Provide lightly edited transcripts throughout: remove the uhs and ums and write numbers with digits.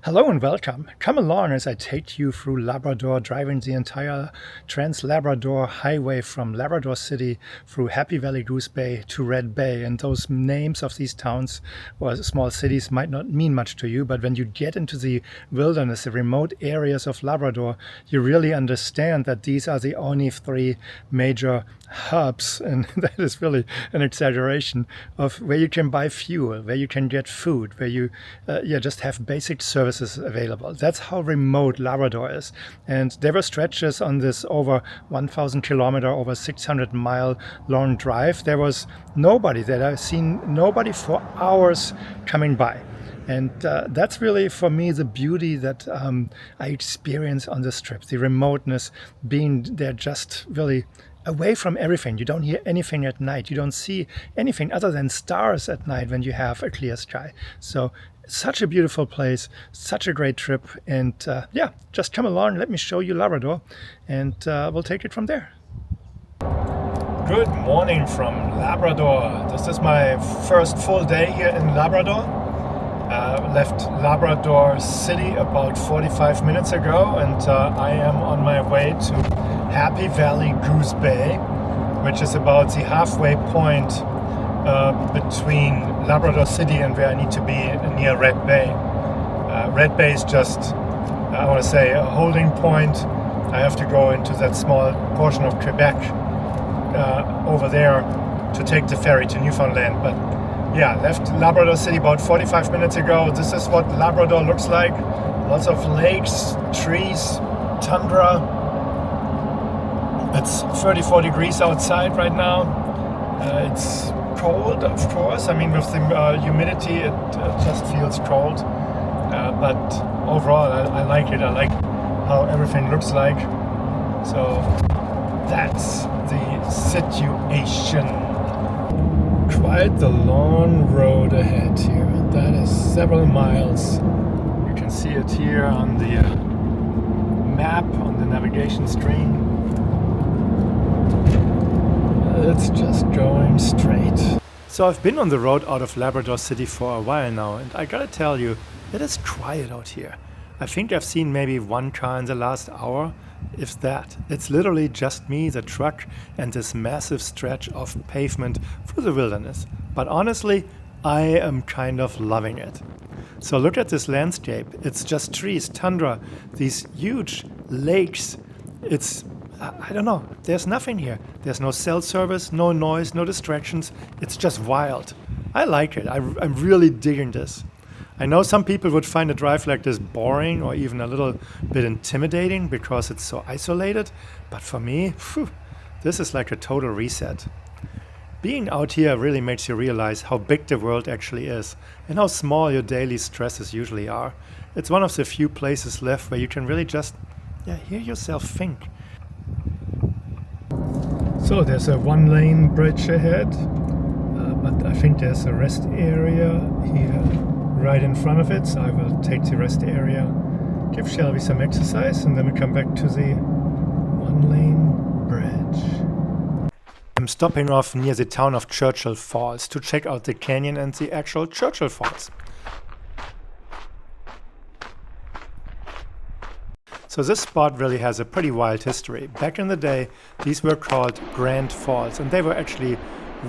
Hello and welcome. Come along as I take you through Labrador, driving the entire Trans-Labrador highway from Labrador City through Happy Valley-Goose Bay to Red Bay. And those names of these towns or small cities might not mean much to you, but when you get into the wilderness, the remote areas of Labrador, you really understand that these are the only three major hubs, and that is really an exaggeration, of where you can buy fuel, where you can get food, where you just have basic services available. That's how remote Labrador is. And there were stretches on this over 1,000 kilometer, over 600 mile long drive. There was nobody that I've seen, nobody for hours coming by. And that's really, for me, the beauty that I experience on this trip, the remoteness, being there just really away from everything. You don't hear anything at night. You don't see anything other than stars at night when you have a clear sky. So such a beautiful place, such a great trip. And just come along, let me show you Labrador, and we'll take it from there. Good morning from Labrador. This is my first full day here in Labrador. Left Labrador City about 45 minutes ago, and I am on my way to Happy Valley-Goose Bay, which is about the halfway point between Labrador City and where I need to be near Red Bay. Red Bay is just, I want to say, a holding point. I have to go into that small portion of Quebec over there to take the ferry to Newfoundland. But yeah, left Labrador City about 45 minutes ago. This is what Labrador looks like. Lots of lakes, trees, tundra. It's 34 degrees outside right now. It's cold, of course. I mean, with the humidity, it just feels cold. But overall, I like it. I like how everything looks like. So that's the situation. Quite the long road ahead here. That is several miles. You can see it here on the map, on the navigation screen. It's just going straight. So I've been on the road out of Labrador City for a while now, and I gotta tell you, it is quiet out here. I think I've seen maybe one car in the last hour, if that. It's literally just me, the truck, and this massive stretch of pavement through the wilderness. But honestly, I am kind of loving it. So look at this landscape. It's just trees, tundra, these huge lakes. I don't know, there's nothing here. There's no cell service, no noise, no distractions. It's just wild. I like it. I'm really digging this. I know some people would find a drive like this boring or even a little bit intimidating because it's so isolated, but for me, this is like a total reset. Being out here really makes you realize how big the world actually is and how small your daily stresses usually are. It's one of the few places left where you can really just hear yourself think. So there's a one-lane bridge ahead, but I think there's a rest area here right in front of it, so I will take the rest area, give Shelby some exercise, and then we come back to the one-lane bridge. I'm stopping off near the town of Churchill Falls to check out the canyon and the actual Churchill Falls. So this spot really has a pretty wild history. Back in the day, these were called Grand Falls, and they were actually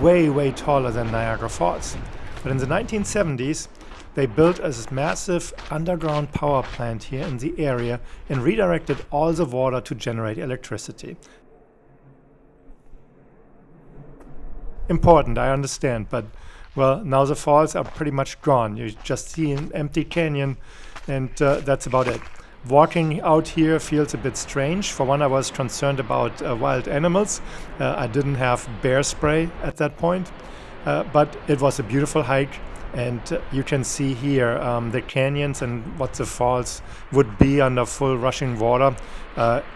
way, way taller than Niagara Falls. But in the 1970s, they built a massive underground power plant here in the area and redirected all the water to generate electricity. Important, I understand, but well, now the falls are pretty much gone. You just see an empty canyon, and that's about it. Walking out here feels a bit strange. For one, I was concerned about wild animals. I didn't have bear spray at that point, but it was a beautiful hike. And you can see here the canyons and what the falls would be under full rushing water.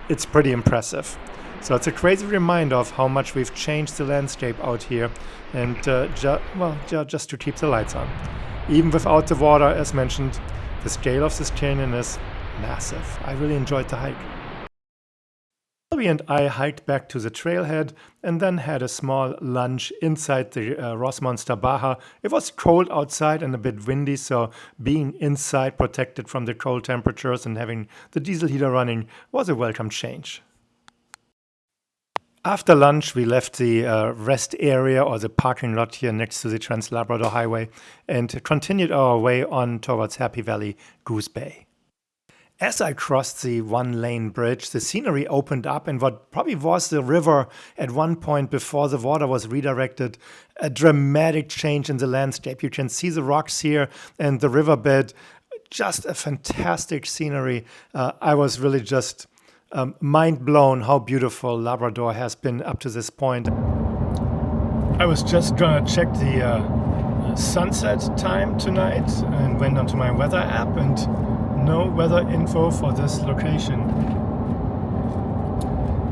It's pretty impressive. So it's a crazy reminder of how much we've changed the landscape out here, and just to keep the lights on. Even without the water, as mentioned, the scale of this canyon is massive. I really enjoyed the hike. Shelby and I hiked back to the trailhead and then had a small lunch inside the Rossmonster Baja. It was cold outside and a bit windy, so being inside protected from the cold temperatures and having the diesel heater running was a welcome change. After lunch, we left the rest area or the parking lot here next to the Trans-Labrador highway and continued our way on towards Happy Valley-Goose Bay. As I crossed the one-lane bridge, the scenery opened up and what probably was the river at one point before the water was redirected, a dramatic change in the landscape. You can see the rocks here and the riverbed, just a fantastic scenery. I was really just mind blown how beautiful Labrador has been up to this point. I was just gonna check the sunset time tonight and went onto my weather app and no weather info for this location.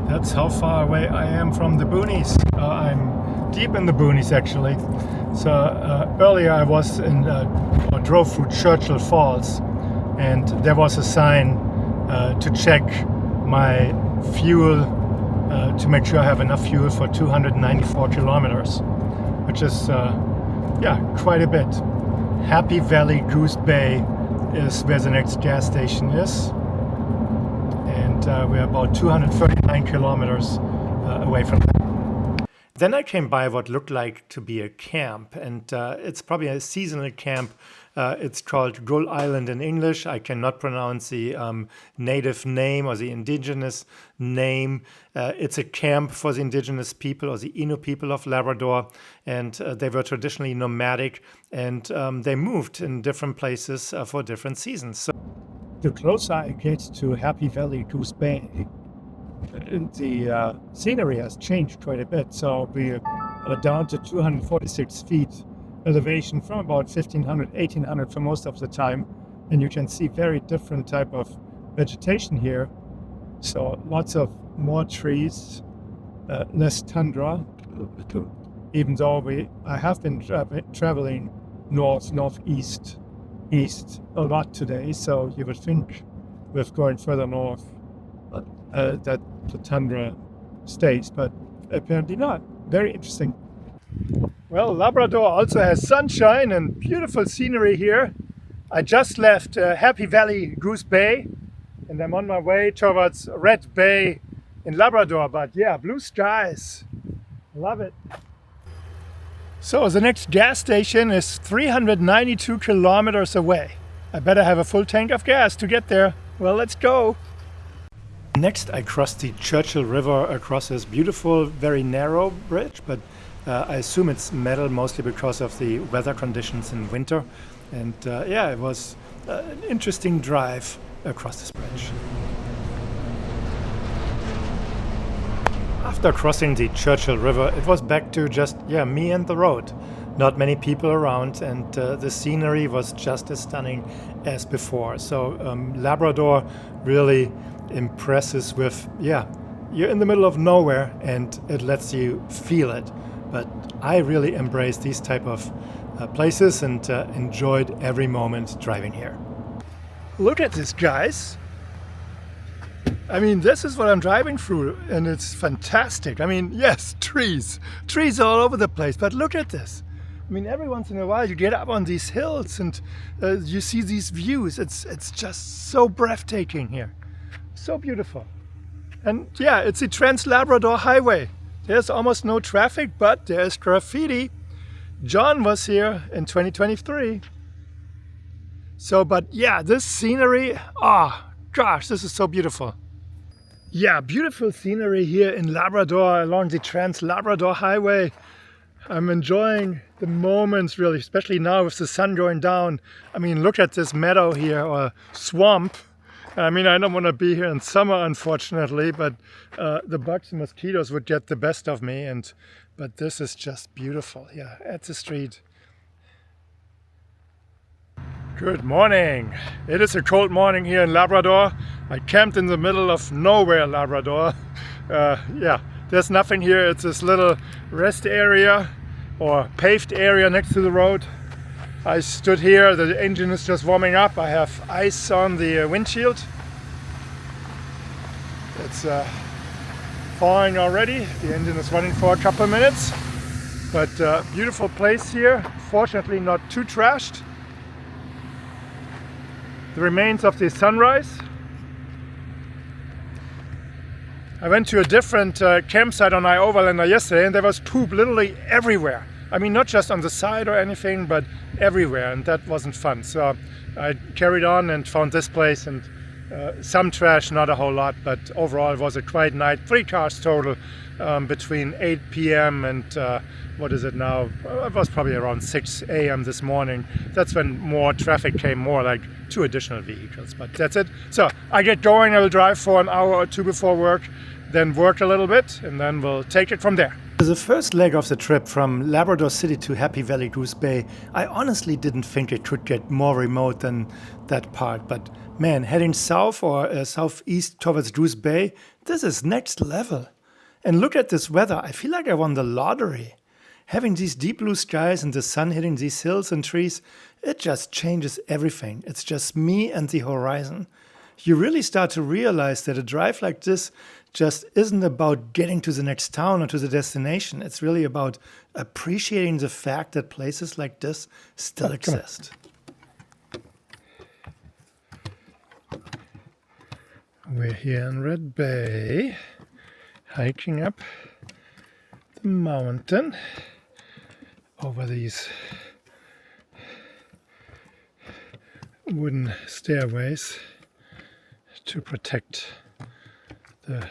That's how far away I am from the Boonies. I'm deep in the Boonies actually. So earlier I was or drove through Churchill Falls and there was a sign to check my fuel to make sure I have enough fuel for 294 kilometers, which is quite a bit. Happy Valley-Goose Bay is where the next gas station is, and we're about 239 kilometers away from that. Then I came by what looked like to be a camp, and it's probably a seasonal camp. It's called Gull Island in English. I cannot pronounce the native name or the indigenous name. It's a camp for the indigenous people or the Inuit people of Labrador, and they were traditionally nomadic, and they moved in different places for different seasons. So the closer I get to Happy Valley-Goose Bay, the scenery has changed quite a bit. So we are down to 246 feet elevation from about 1500, 1800 for most of the time. And you can see very different type of vegetation here. So lots of more trees, less tundra, even though I have been traveling northeast, east a lot today. So you would think with going further north that the tundra stays, but apparently not. Very interesting. Well, Labrador also has sunshine and beautiful scenery here. I just left Happy Valley-Goose Bay and I'm on my way towards Red Bay in Labrador, but yeah, blue skies. Love it. So the next gas station is 392 kilometers away. I better have a full tank of gas to get there. Well, let's go. Next, I crossed the Churchill River across this beautiful, very narrow bridge, but I assume it's metal mostly because of the weather conditions in winter. And it was an interesting drive across this bridge. After crossing the Churchill River, it was back to just, me and the road. Not many people around, and the scenery was just as stunning as before. So Labrador really impresses with, you're in the middle of nowhere and it lets you feel it. But I really embrace these type of places and enjoyed every moment driving here. Look at this, guys. I mean, this is what I'm driving through and it's fantastic. I mean, yes, trees all over the place, but look at this. I mean, every once in a while you get up on these hills and you see these views. It's just so breathtaking here. So beautiful. And it's the Trans-Labrador highway. There's almost no traffic, but there's graffiti. John was here in 2023. So, but this scenery, gosh, this is so beautiful. Yeah, beautiful scenery here in Labrador along the Trans-Labrador highway. I'm enjoying the moments really, especially now with the sun going down. I mean, look at this meadow here, or swamp. I mean, I don't want to be here in summer, unfortunately, but the bugs and mosquitoes would get the best of me. But this is just beautiful. Yeah, at the street. Good morning. It is a cold morning here in Labrador. I camped in the middle of nowhere, Labrador. There's nothing here. It's this little rest area or paved area next to the road. I stood here, the engine is just warming up. I have ice on the windshield. It's thawing already. The engine is running for a couple of minutes. But beautiful place here. Fortunately not too trashed. The remains of the sunrise. I went to a different campsite on our overlander yesterday and there was poop literally everywhere. I mean, not just on the side or anything, but everywhere, and that wasn't fun. So I carried on and found this place, and some trash, not a whole lot, but overall it was a quiet night. 3 cars total between 8 p.m. and what is it now? It was probably around 6 a.m. this morning. That's when more traffic came, more like 2 additional vehicles, but that's it. So I get going, I will drive for an hour or 2 before work, then work a little bit, and then we'll take it from there. The first leg of the trip from Labrador City to Happy Valley-Goose Bay, I honestly didn't think it could get more remote than that part, but man, heading south or southeast towards Goose Bay, this is next level. And look at this weather, I feel like I won the lottery. Having these deep blue skies and the sun hitting these hills and trees, it just changes everything. It's just me and the horizon. You really start to realize that a drive like this just isn't about getting to the next town or to the destination. It's really about appreciating the fact that places like this still exist. We're here in Red Bay, hiking up the mountain over these wooden stairways to protect the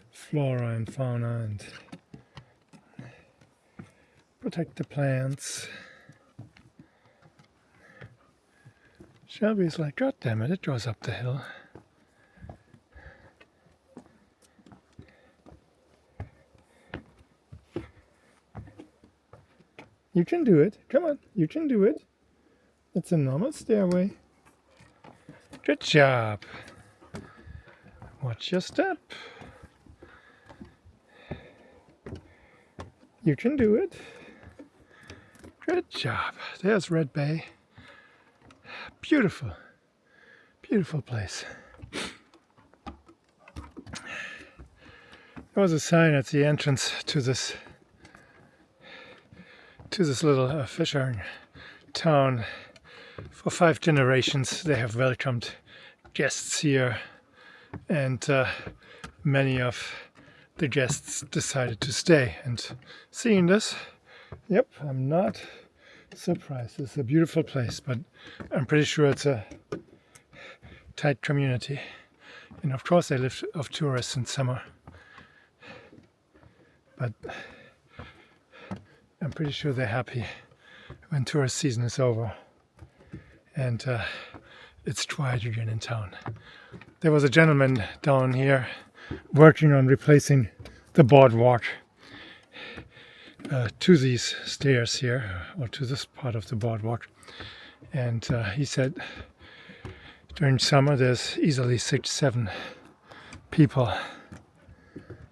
flora and fauna and protect the plants. Shelby's like, God damn it, it goes up the hill. You can do it. Come on, you can do it. It's a normal stairway. Good job. Watch your step. You can do it. Good job. There's Red Bay. Beautiful, beautiful place. There was a sign at the entrance to this little fishing town. For 5 generations they have welcomed guests here, and many of the guests decided to stay. And seeing this, yep, I'm not surprised. It's a beautiful place, but I'm pretty sure it's a tight community. And of course they live off tourists in summer, but I'm pretty sure they're happy when tourist season is over and it's quiet again in town. There was a gentleman down here working on replacing the boardwalk to these stairs here, or to this part of the boardwalk, and he said during summer there's easily 6-7 people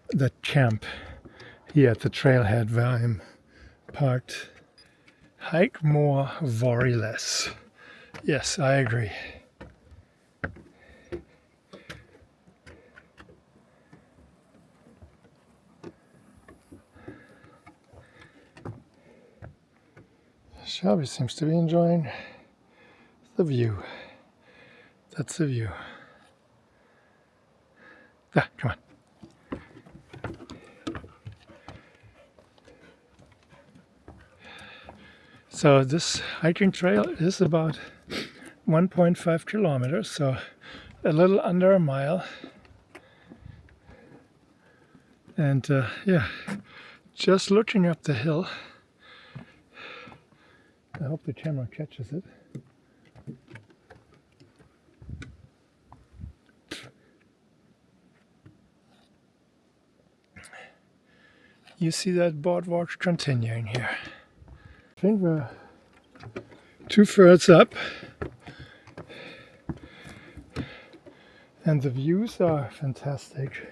that camp here at the trailhead where I'm parked. Hike more, worry less. Yes, I agree. Shelby seems to be enjoying the view. That's the view. Ah, come on. So this hiking trail is about 1.5 kilometers, so a little under a mile. And yeah, just looking up the hill. I hope the camera catches it. You see that boardwalk continuing here. I think we're 2/3 up, and the views are fantastic.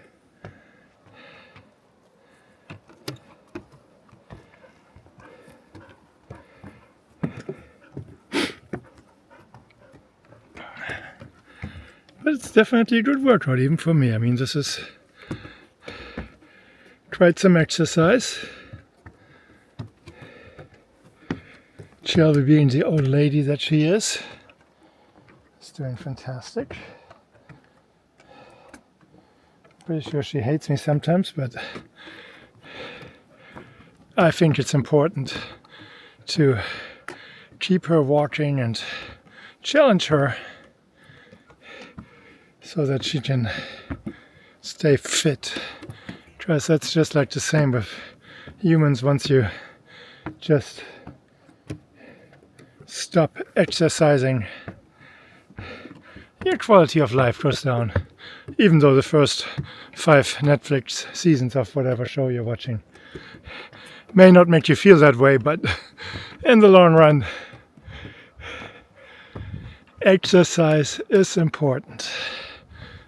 But it's definitely a good workout, even for me. I mean, this is quite some exercise. Shelby, being the old lady that she is doing fantastic. Pretty sure she hates me sometimes, but I think it's important to keep her walking and challenge her so that she can stay fit. Because that's just like the same with humans. Once you just stop exercising, your quality of life goes down. Even though the first 5 Netflix seasons of whatever show you're watching may not make you feel that way, but in the long run, exercise is important.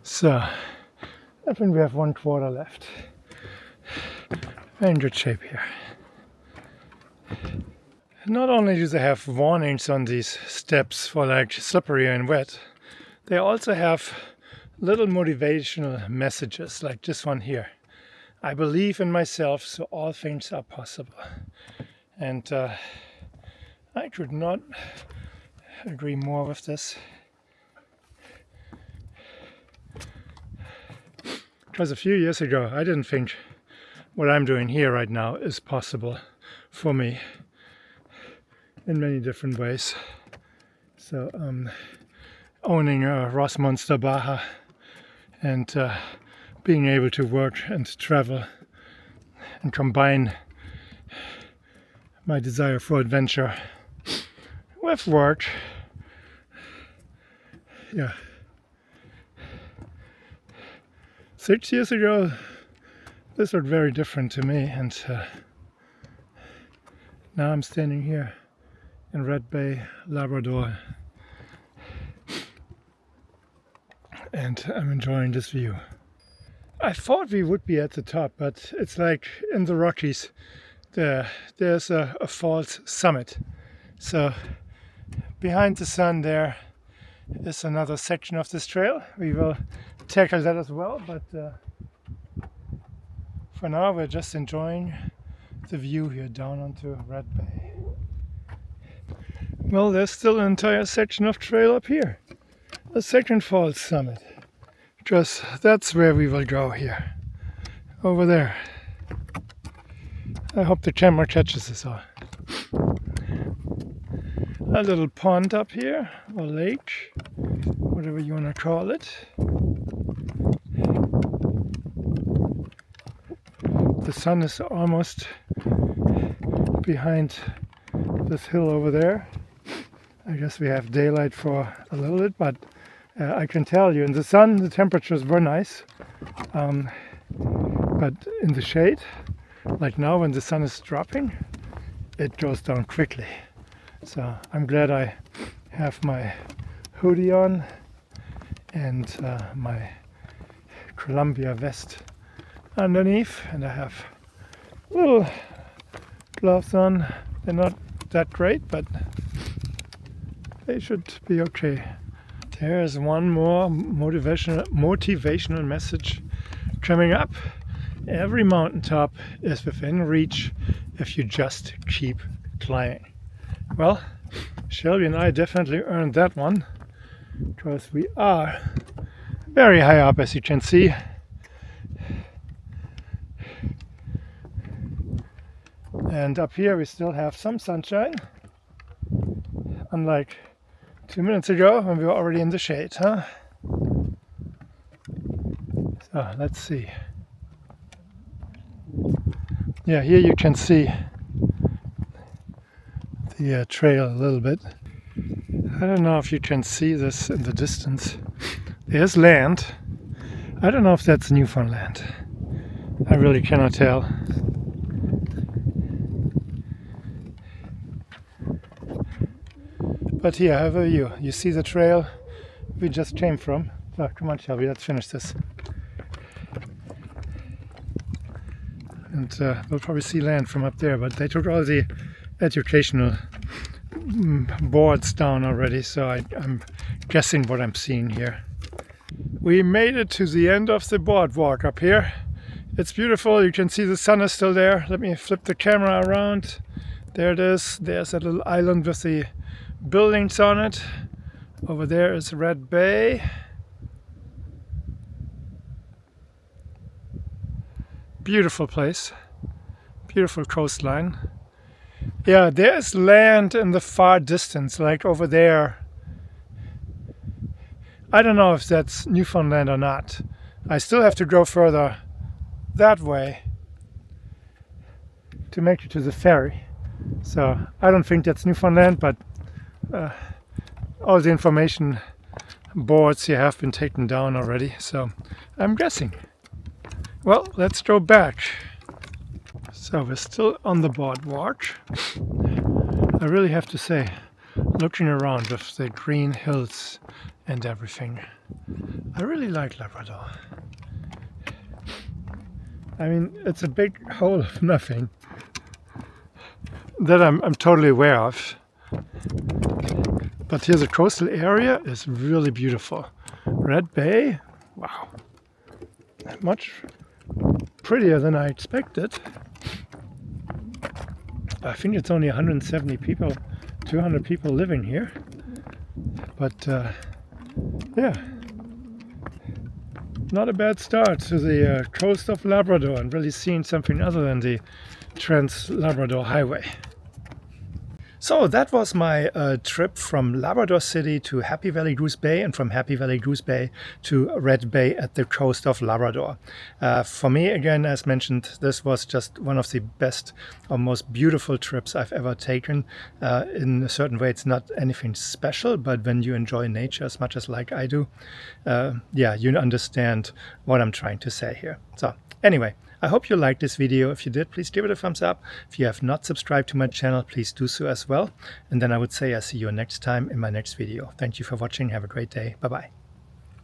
So, I think we have 1/4 left. We're in good shape here. Not only do they have warnings on these steps for like slippery and wet, they also have little motivational messages like this one here. I believe in myself, so all things are possible. And I could not agree more with this. Because a few years ago, I didn't think what I'm doing here right now is possible for me in many different ways. So owning a Rossmonster Baja and being able to work and travel and combine my desire for adventure with work. Yeah. 6 years ago, this looked very different to me, and now I'm standing here in Red Bay, Labrador, and I'm enjoying this view. I thought we would be at the top, but it's like in the Rockies, there's a falls summit. So behind the sun there is another section of this trail. We will tackle that as well, but for now we're just enjoying the view here down onto Red Bay. Well, there's still an entire section of trail up here, a second falls summit, because that's where we will go here, over there. I hope the camera catches this all. A little pond up here, or lake, whatever you want to call it. The sun is almost behind this hill over there. I guess we have daylight for a little bit, but I can tell you, in the sun the temperatures were nice, but in the shade, like now when the sun is dropping, it goes down quickly. So I'm glad I have my hoodie on and my Columbia vest underneath, and I have little gloves on. They're not that great, but they should be okay. There's one more motivational message coming up. Every mountaintop is within reach if you just keep climbing. Well, Shelby and I definitely earned that one, because we are very high up, as you can see. And up here we still have some sunshine, unlike 2 minutes ago when we were already in the shade, huh? So let's see. Yeah, here you can see the trail a little bit. I don't know if you can see this in the distance. There's land. I don't know if that's Newfoundland. I really cannot tell. But here, I have a view. You see the trail we just came from. So come on, Shelby, let's finish this. And we'll probably see land from up there, but they took all the educational boards down already, so I'm guessing what I'm seeing here. We made it to the end of the boardwalk up here. It's beautiful. You can see the sun is still there. Let me flip the camera around. There it is. There's that little island with the buildings on it. Over there is Red Bay. Beautiful place. Beautiful coastline. Yeah, there's land in the far distance, like over there. I don't know if that's Newfoundland or not. I still have to go further that way to make it to the ferry. So I don't think that's Newfoundland, but all the information boards here have been taken down already, so I'm guessing. Well, let's go back. So we're still on the boardwalk. I really have to say, looking around with the green hills and everything, I really like Labrador. I mean, it's a big hole of nothing that I'm totally aware of. But here the coastal area is really beautiful. Red Bay, wow, much prettier than I expected. I think it's only 170 people, 200 people living here. But yeah, not a bad start to the coast of Labrador and really seeing something other than the Trans-Labrador highway. So that was my trip from Labrador City to Happy Valley-Goose Bay and from Happy Valley-Goose Bay to Red Bay at the coast of Labrador. For me, again, as mentioned, this was just one of the best or most beautiful trips I've ever taken. In a certain way, it's not anything special, but when you enjoy nature as much as like I do, yeah, you understand what I'm trying to say here. So anyway, I hope you liked this video. If you did, please give it a thumbs up. If you have not subscribed to my channel, please do so as well. And then I would say I'll see you next time in my next video. Thank you for watching. Have a great day. Bye-bye.